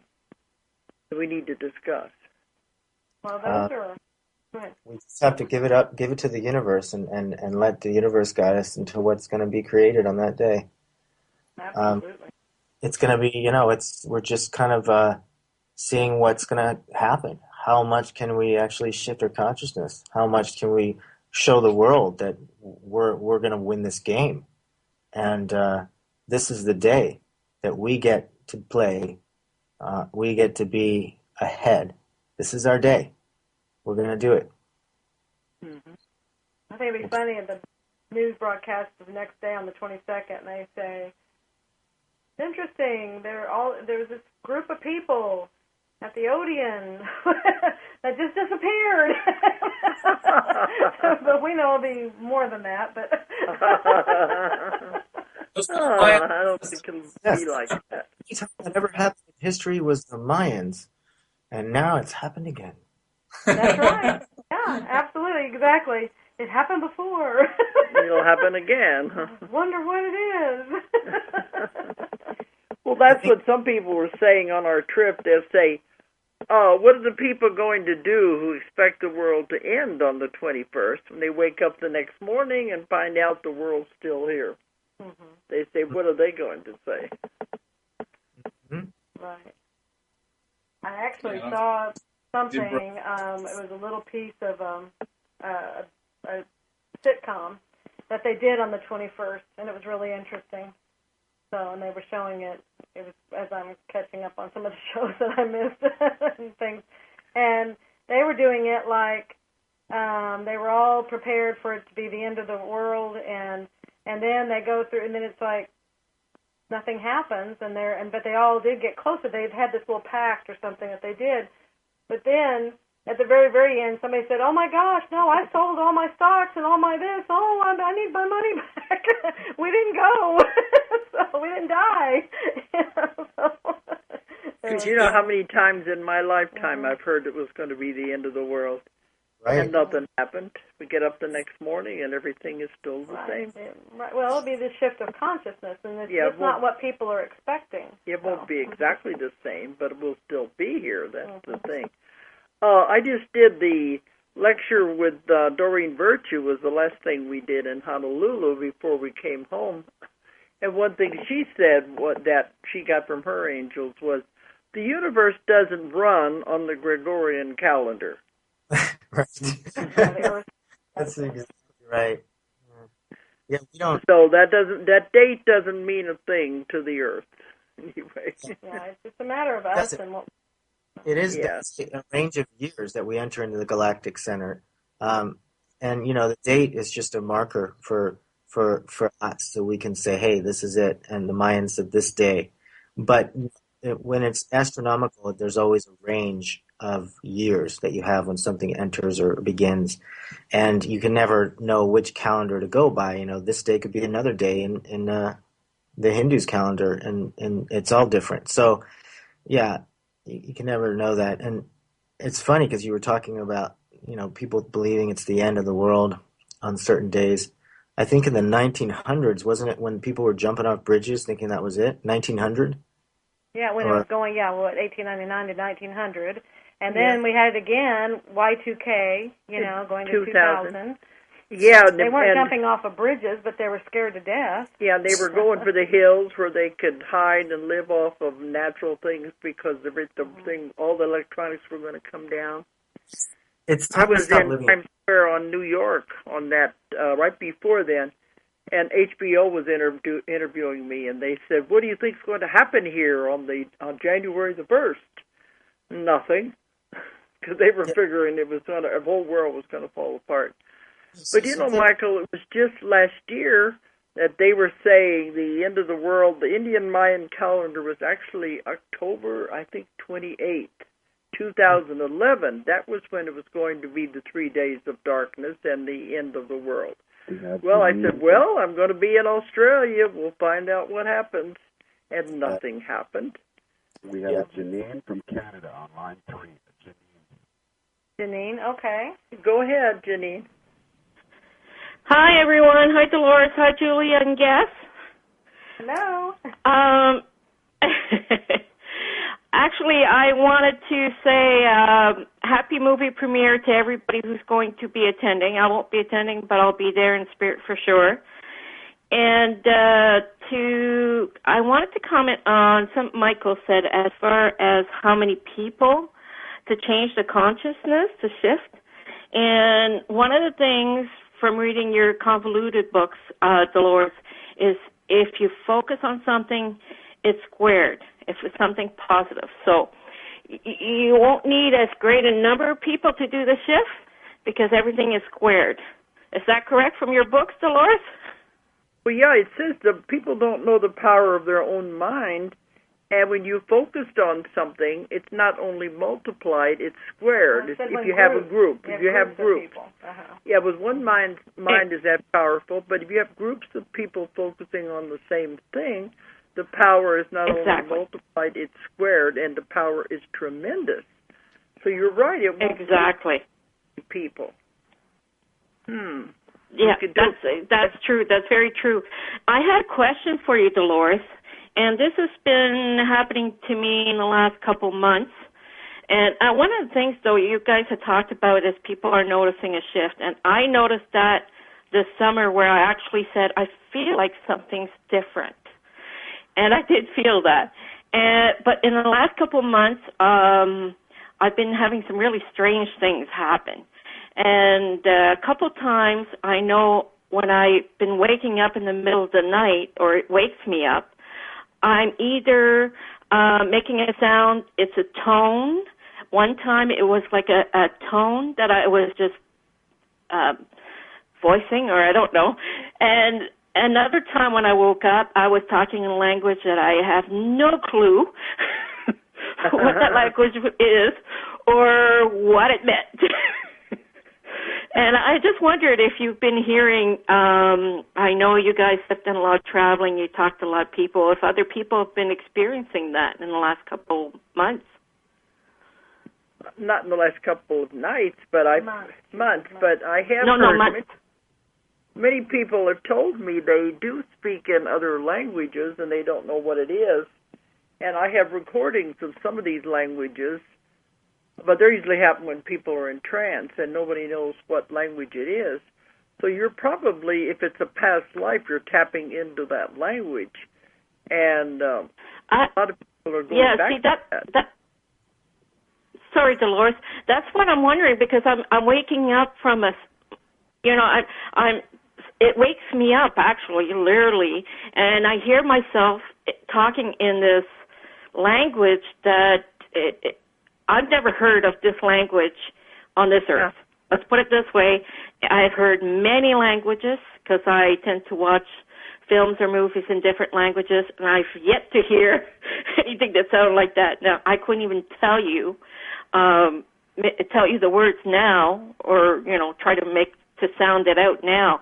that we need to discuss? Well, those are... Go ahead. We just have to give it to the universe and let the universe guide us into what's going to be created on that day. Absolutely. It's going to be, we're just kind of seeing what's going to happen. How much can we actually shift our consciousness? How much can we show the world that we're going to win this game? And this is the day that we get to play. We get to be ahead. This is our day. We're going to do it. Mm-hmm. I think it'd be funny if the news broadcast the next day on the 22nd, and they say, "It's interesting. There's this group of people at the Odeon that just disappeared." But we know it'll be more than that. But I don't think it'll be like that. The time that ever happened in history was the Mayans, and now it's happened again. That's right. Yeah, absolutely, exactly. It happened before. It'll happen again. Wonder what it is. Well, that's what some people were saying on our trip. They'll say, "Oh, what are the people going to do who expect the world to end on the 21st when they wake up the next morning and find out the world's still here?" Mm-hmm. They say, what are they going to say? Mm-hmm. Right. I actually saw something. It was a little piece of a sitcom that they did on the 21st, and it was really interesting. So, and they were showing it. It was as I'm catching up on some of the shows that I missed and things, and they were doing it like they were all prepared for it to be the end of the world, and then they go through, and then it's like nothing happens, but they all did get closer. They'd had this little pact or something that they did, but then at the very, very end, somebody said, "Oh my gosh, no, I sold all my stocks and all my this. Oh, I need my money back. We didn't go, so we didn't die." Because you know how many times in my lifetime I've heard it was going to be the end of the world. Right. And nothing happened. We get up the next morning and everything is still the same. Right. Well, it'll be the shift of consciousness, and it's not what people are expecting. It won't be exactly the same, but it will still be here. That's the thing. I just did the lecture with Doreen Virtue. Was the last thing we did in Honolulu before we came home. And one thing she said that she got from her angels was, the universe doesn't run on the Gregorian calendar. Right. That's exactly right. Yeah, we don't. So that date doesn't mean a thing to the Earth, anyway. Yeah, it's just a matter of us and what. It is a range of years that we enter into the galactic center, and the date is just a marker for us, so we can say, hey, this is it, and the Mayans said this day. But when it's astronomical, there's always a range of years that you have when something enters or begins, and you can never know which calendar to go by. This day could be another day in the Hindus' calendar, and it's all different. So, yeah, you can never know that. And it's funny because you were talking about people believing it's the end of the world on certain days. I think in the 1900s, wasn't it, when people were jumping off bridges thinking that was it? 1900? Yeah, when it was going, 1899 to 1900. And then we had it again, Y2K, going to 2000. Yeah. They weren't jumping off of bridges, but they were scared to death. Yeah, they were going for the hills where they could hide and live off of natural things because all the electronics were going to come down. It's time to stop living. I was in Times Square on New York on that right before then, and HBO was interviewing me, and they said, "What do you think's going to happen here on January the 1st?" Nothing, because they were figuring the whole world was going to fall apart. But Michael, it was just last year that they were saying the end of the world. The Indian Mayan calendar was actually October, I think, 28th. 2011, that was when it was going to be the 3 days of darkness and the end of the world. Well, I said, I'm going to be in Australia. We'll find out what happens. And nothing happened. We have Janine from Canada on line 3. Janine, okay. Go ahead, Janine. Hi, everyone. Hi, Dolores. Hi, Julia and Guess. Hello. Actually, I wanted to say happy movie premiere to everybody who's going to be attending. I won't be attending, but I'll be there in spirit for sure. And I wanted to comment on something Michael said as far as how many people to change the consciousness, to shift. And one of the things from reading your convoluted books, Dolores, is if you focus on something, it's squared. If it's something positive. So you won't need as great a number of people to do the shift because everything is squared. Is that correct from your books, Dolores? Well, yeah, it says that people don't know the power of their own mind, and when you focused on something, it's not only multiplied, it's squared. If you have a group. If you have groups. Yeah, with one mind is that powerful, but if you have groups of people focusing on the same thing, the power is not only multiplied, it's squared, and the power is tremendous. So you're right. It won't take people. Yeah, that's true. That's very true. I had a question for you, Dolores, and this has been happening to me in the last couple months. And one of the things, though, you guys have talked about is people are noticing a shift. And I noticed that this summer where I actually said, I feel like something's different. And I did feel that. But in the last couple of months, I've been having some really strange things happen. And a couple times, I know when I've been waking up in the middle of the night, or it wakes me up, I'm either making a sound, it's a tone. One time it was like a tone that I was just voicing, or I don't know. And another time when I woke up, I was talking in a language that I have no clue what that language is or what it meant. And I just wondered if you've been hearing, I know you guys have done a lot of traveling, you talked to a lot of people, if other people have been experiencing that in the last couple months. Not in the last couple of nights, but months. But I have heard months. Many people have told me they do speak in other languages and they don't know what it is. And I have recordings of some of these languages, but they usually happen when people are in trance and nobody knows what language it is. So you're probably, if it's a past life, you're tapping into that language. And a lot of people are going back to that. Sorry, Dolores. That's what I'm wondering because I'm waking up from it wakes me up, actually, literally, and I hear myself talking in this language that I've never heard of this language on this earth. Let's put it this way. I've heard many languages because I tend to watch films or movies in different languages, and I've yet to hear anything that sounds like that. Now, I couldn't even tell you the words now or, try to sound it out now.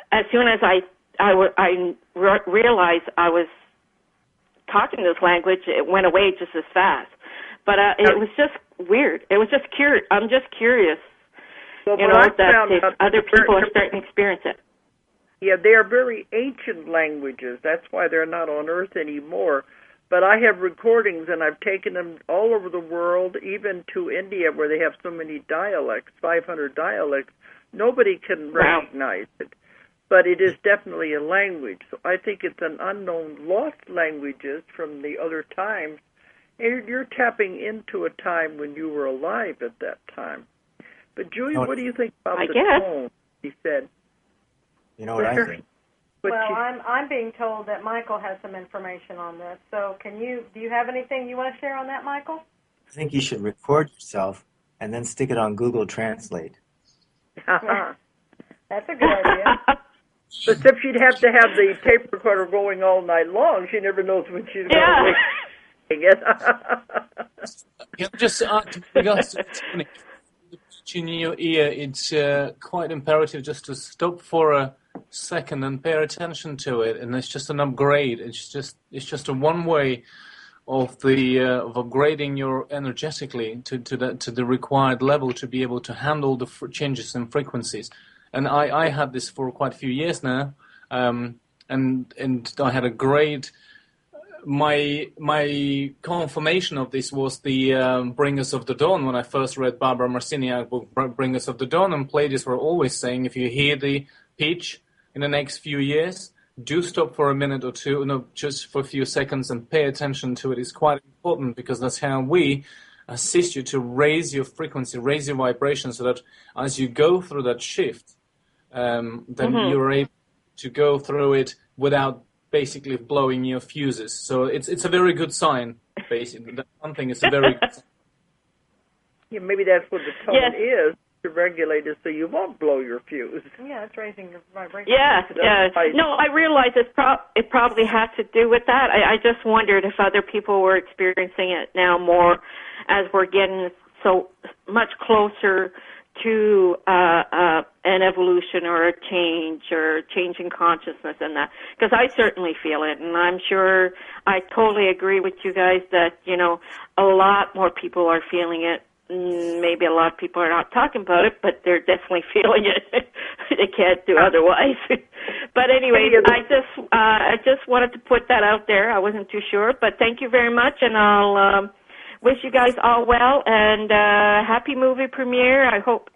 As soon as I realized I was talking this language, it went away just as fast. But it was just weird. It was just curious. I'm just curious, Well, that if other people are starting to experience it. Yeah, they are very ancient languages. That's why they're not on Earth anymore. But I have recordings, and I've taken them all over the world, even to India, where they have so many dialects, 500 dialects. Nobody can recognize it. But it is definitely a language. So I think it's an unknown lost languages from the other times. And you're tapping into a time when you were alive at that time. But Julie, what do you think about the tone? He said. You know what I think? Well, I'm being told that Michael has some information on this. So do you have anything you want to share on that, Michael? I think you should record yourself and then stick it on Google Translate. That's a good idea. Except she'd have to have the tape recorder going all night long. She never knows when she's going to it. Just to regards to the pitch in your ear, it's quite imperative just to stop for a second and pay attention to it, and it's just an upgrade. It's just a one way of upgrading your energetically to the required level to be able to handle the changes in frequencies. And I had this for quite a few years now, and I had a great. My confirmation of this was the Bringers of the Dawn. When I first read Barbara Marciniak's book Bringers of the Dawn, and Pleiades were always saying, if you hear the pitch in the next few years, do stop for a minute or two, just for a few seconds, and pay attention to it. It's quite important, because that's how we assist you to raise your frequency, raise your vibration, so that as you go through that shift, then you're able to go through it without basically blowing your fuses. So it's a very good sign, basically. That one thing is a very good sign. Yeah, maybe that's what the tone is, to regulate it so you won't blow your fuse. Yeah, it's raising your vibration. Yeah. No, I realize it probably has to do with that. I just wondered if other people were experiencing it now more as we're getting so much closer to an evolution or a change or changing consciousness and that. Because I certainly feel it, and I'm sure I totally agree with you guys that, a lot more people are feeling it. Maybe a lot of people are not talking about it, but they're definitely feeling it. They can't do otherwise. But anyway, I just wanted to put that out there. I wasn't too sure, but thank you very much, and I'll wish you guys all well, and happy movie premiere. I hope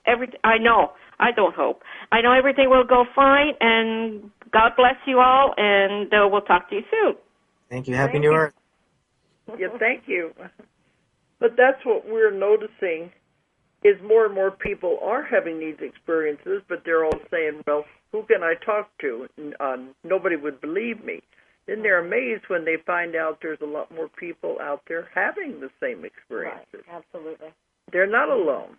I know everything will go fine, and God bless you all, and we'll talk to you soon. Thank you. Happy New Year. Yeah, thank you. But that's what we're noticing, is more and more people are having these experiences, but they're all saying, well, who can I talk to? Nobody would believe me. Then they're amazed when they find out there's a lot more people out there having the same experiences. Right, absolutely. They're not alone,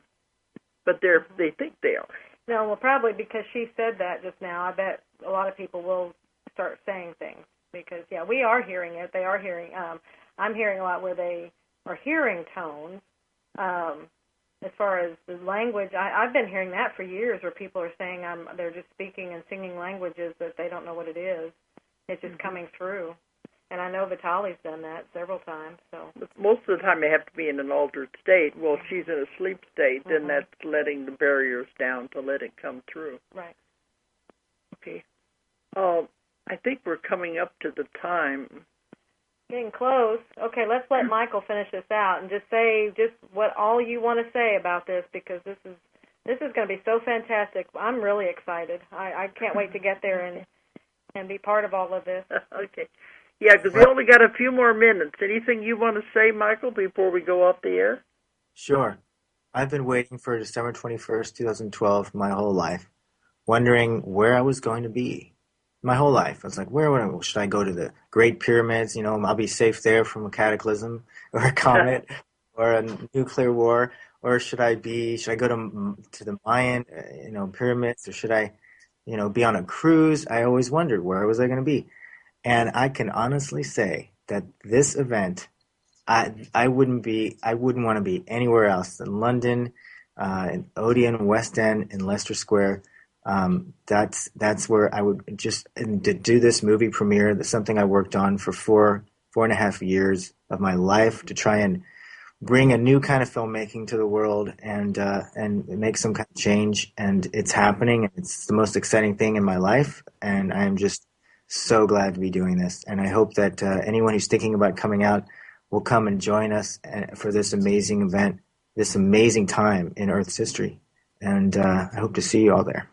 but they think they are. No, well, probably because she said that just now, I bet a lot of people will start saying things. Because, we are hearing it. They are hearing, I'm hearing a lot where they are hearing tones. As far as the language, I've been hearing that for years, where people are saying they're just speaking and singing languages that they don't know what it is. It's just coming through. And I know Vitali's done that several times. So most of the time they have to be in an altered state. Well, if she's in a sleep state, then that's letting the barriers down to let it come through. Right. Okay. I think we're coming up to the time. Getting close. Okay, let's let Michael finish this out and just say what all you want to say about this, because this is going to be so fantastic. I'm really excited. I can't wait to get there and be part of all of this. Okay. Yeah, because we only got a few more minutes. Anything you want to say, Michael, before we go off the air? Sure. I've been waiting for December 21st, 2012 my whole life, wondering where I was going to be. My whole life. I was like, should I go to the Great Pyramids? I'll be safe there from a cataclysm or a comet or a nuclear war. Or should I go to the Mayan, pyramids? Or should I, be on a cruise? I always wondered, where was I going to be? And I can honestly say that this event, I wouldn't want to be anywhere else than London, in Odeon, West End, in Leicester Square. That's where I would and to do this movie premiere. That's something I worked on for four and a half years of my life, to try and bring a new kind of filmmaking to the world and make some kind of change. And it's happening. And it's the most exciting thing in my life. And I am just so glad to be doing this. And I hope that anyone who's thinking about coming out will come and join us for this amazing event, this amazing time in Earth's history. And I hope to see you all there.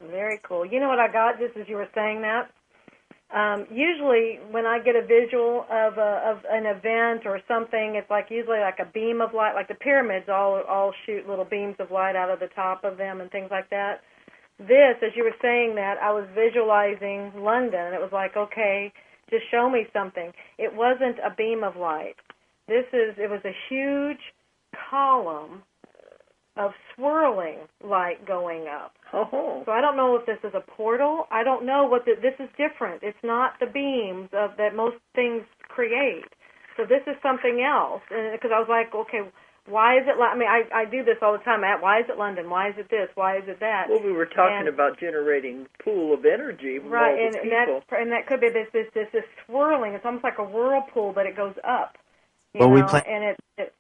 Very cool. You know what I got just as you were saying that? Usually when I get a visual of an event or something, it's like usually like a beam of light, like the pyramids all shoot little beams of light out of the top of them and things like that. This, as you were saying that, I was visualizing London, and it was like, okay, just show me something. It wasn't a beam of light. It was a huge column of swirling light going up. Oh. So I don't know if this is a portal. I don't know this is different. It's not the beams that most things create. So this is something else. And because I was like, okay, why is it? I mean, I do this all the time. Why is it London? Why is it this? Why is it that? Well, we were talking about generating pool of energy from right, all the people. and that could be this swirling. It's almost like a whirlpool, but it goes up. Well, we plan. And it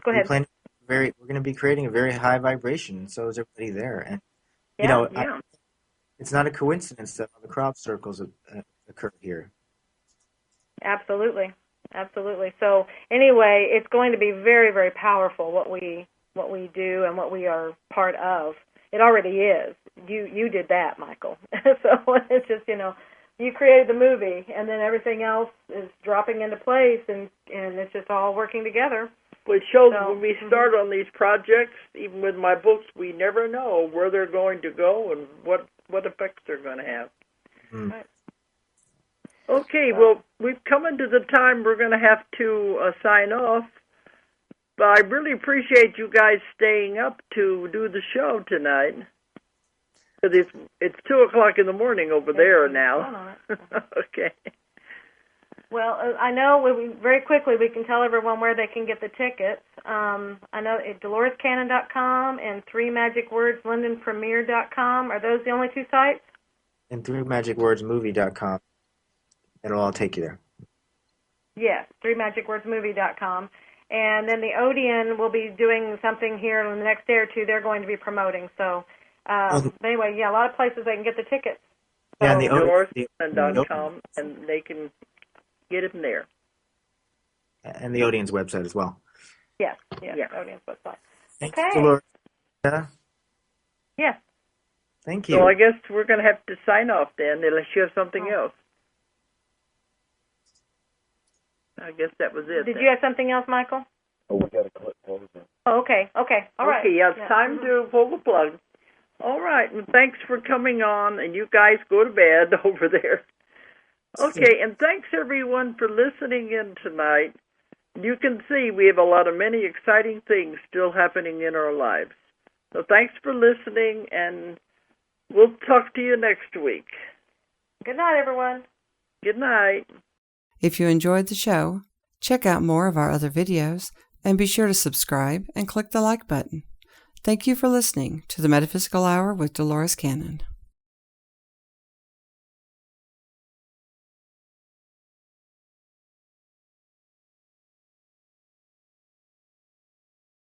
go ahead. We're going to be creating a very high vibration, so is everybody there. And it's not a coincidence that all the crop circles occur here. Absolutely. So anyway, it's going to be very, very powerful what we do and what we are part of. It already is. You did that, Michael. So it's just you created the movie, and then everything else is dropping into place, and it's just all working together. Well, it shows when we start on these projects, even with my books, we never know where they're going to go and what effects they're going to have. Mm. Right. Okay, well, we've come into the time we're going to have to sign off. But I really appreciate you guys staying up to do the show tonight. Because it's 2 o'clock in the morning over there now. Okay. Well, I know very quickly we can tell everyone where they can get the tickets. I know at DoloresCannon.com and 3magicwords.LondonPremiere.com. Are those the only two sites? And 3magicwordsmovie.com. It'll all take you there. Yes, 3magicwordsmovie.com. And then the Odeon will be doing something here in the next day or two they're going to be promoting. So anyway, a lot of places they can get the tickets. So, yeah, and the DoloresCannon.com, and they can get it in there. And the Odeon's website as well. Yes, Odeon's website. Thanks, okay. Dolores. Yes. Thank you. So I guess we're going to have to sign off then, unless you have something else. I guess that was it. Did you have something else, Michael? Oh, we got to click close it. Oh, okay. All right. Okay, it's time to pull the plug. All right, and thanks for coming on, and you guys go to bed over there. Okay, and thanks everyone for listening in tonight. You can see we have many exciting things still happening in our lives. So thanks for listening, and we'll talk to you next week. Good night, everyone. Good night. If you enjoyed the show, check out more of our other videos and be sure to subscribe and click the like button. Thank you for listening to the Metaphysical Hour with Dolores Cannon.